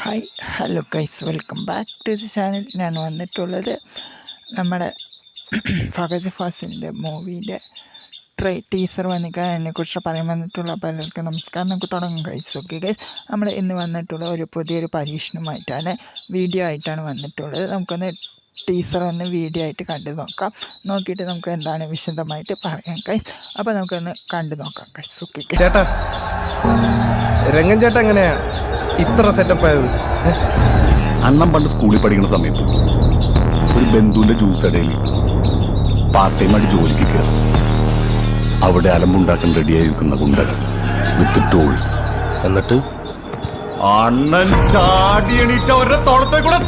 Hi hello guys, welcome back to the channel. ഞാൻ വന്നിട്ടുള്ളത് നമ്മുടെ ഫഹദ് ഫാസിലിൻ്റെ മൂവീൻ്റെ ടീസർ വന്നിക്കാൻ അതിനെക്കുറിച്ച് പറയാൻ വന്നിട്ടുള്ള പലർക്കും നമസ്കാരം. നമുക്ക് തുടങ്ങും ഗൈസ്. ഓക്കെ ഗൈസ്, നമ്മൾ ഇന്ന് വന്നിട്ടുള്ള ഒരു പുതിയൊരു പരീക്ഷണമായിട്ടാണ്, വീഡിയോ ആയിട്ടാണ് വന്നിട്ടുള്ളത്. നമുക്കൊന്ന് ടീസർ ഒന്ന് വീഡിയോ ആയിട്ട് കണ്ടു നോക്കാം. നോക്കിയിട്ട് നമുക്ക് എന്താണ് വിശദമായിട്ട് പറയാം ഗൈസ്. അപ്പോൾ നമുക്കൊന്ന് കണ്ടു നോക്കാം ഗൈസ്. ഓക്കെ ചേട്ടാ, രംഗൻ ചേട്ടാ എങ്ങനെയാ ഇത്ര സെറ്റപ്പ് ആയത്? അണ്ണം പണ്ട് സ്കൂളിൽ പഠിക്കുന്ന സമയത്ത് ഒരു ബന്ധുവിന്റെ ജ്യൂസ് ഇടയിൽ പാർട്ട് ടൈം ആയിട്ട് ജോലിക്ക് കയറി. അവിടെ അലമ്പുണ്ടാക്കാൻ റെഡിയായി നിൽക്കുന്ന ഗുണ്ടകൾ വിത്ത് ടൂൾസ്. എന്നിട്ട് അണ്ണൻ ചാടി എണീറ്റ് അവരുടെ തോളത്തെ കൂടെ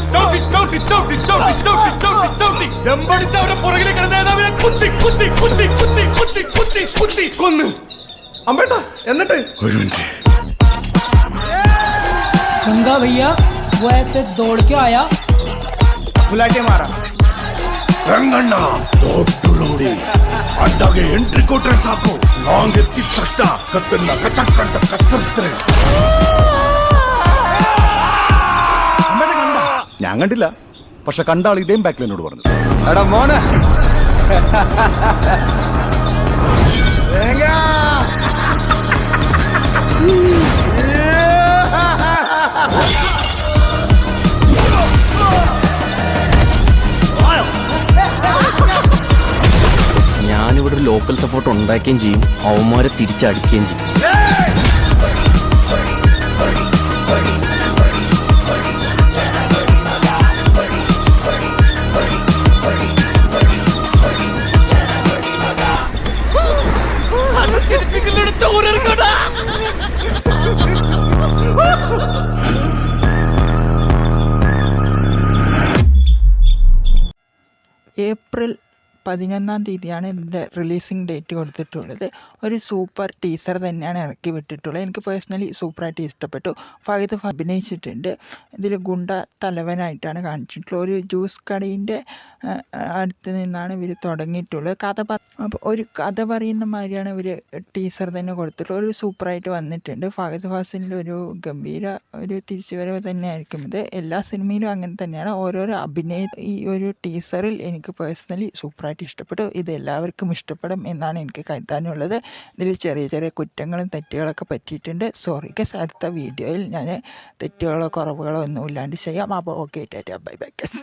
കൊന്ന്. അമ്പേട്ടാ, എന്നിട്ട് ഒരു മിനിറ്റ്. गंगा भैया वो ऐसे दौड़ के आया, बुलाटे मारा. ರಂಗಣ್ಣ ದೊಡ್ಡರೋಡಿ ಅಡ್ಡಾಗೆ ಎಂಟ್ರಿ ಕೊಟ್ರೆ ಸಾಕು, ಲಾಂಗ್ ಎತ್ತಿದ ತಕ್ಷಣ ಕತ್ತನ್ನ ಕಚಕ್ ಅಂತ ಕತ್ತರಿಸ್ತಾರೆ. ഞാൻ കണ്ടില്ല, പക്ഷെ കണ്ട ആൾ ഇതേം ബാക്കിൽ എന്നോട് പറഞ്ഞു. എടാ മോനെ, ഞാനിവിടെ ഒരു ലോക്കൽ സപ്പോർട്ട് ഉണ്ടാക്കുകയും ചെയ്യും, അവന്മാരെ തിരിച്ചടിക്കുകയും ചെയ്യും. ഏപ്രിൽ 11 തീയതിയാണ് ഇതിൻ്റെ റിലീസിങ് ഡേറ്റ് കൊടുത്തിട്ടുള്ളത്. ഒരു സൂപ്പർ ടീസർ തന്നെയാണ് ഇറക്കി വിട്ടിട്ടുള്ളത്. എനിക്ക് പേഴ്സണലി സൂപ്പറായിട്ട് ഇഷ്ടപ്പെട്ടു. ഫഹദ് അഭിനയിച്ചിട്ടുണ്ട്. ഇതിൽ ഗുണ്ട തലവനായിട്ടാണ് കാണിച്ചിട്ടുള്ളത്. ഒരു ജ്യൂസ് കടയിൻ്റെ അടുത്ത് നിന്നാണ് ഇവർ തുടങ്ങിയിട്ടുള്ളത്. അപ്പോൾ ഒരു കഥ പറയുന്ന മാതിരിയാണ് ഇവർ ടീസർ തന്നെ കൊടുത്തിട്ടുള്ളത്. ഒരു സൂപ്പറായിട്ട് വന്നിട്ടുണ്ട്. ഫഹദ് ഫാസിലിൻ്റെ ഒരു ഗംഭീര ഒരു തിരിച്ചുവരവ് തന്നെയായിരിക്കും ഇത്. എല്ലാ സിനിമയിലും അങ്ങനെ തന്നെയാണ്. ഓരോരോ ഈ ഒരു ടീസറിൽ എനിക്ക് പേഴ്സണലി സൂപ്പറായിട്ട് ഇഷ്ടപ്പെട്ടു. ഇത് എല്ലാവർക്കും ഇഷ്ടപ്പെടും എന്നാണ് എനിക്ക് കരുതാനുള്ളത്. ഇതിൽ ചെറിയ ചെറിയ കുറ്റങ്ങളും തെറ്റുകളൊക്കെ പറ്റിയിട്ടുണ്ട്. Sorry guess. അടുത്ത വീഡിയോയിൽ ഞാൻ തെറ്റുകളോ കുറവുകളോ ഒന്നും ഇല്ലാണ്ട് ചെയ്യാം. അപ്പോൾ okay, Tata, bye bye guess.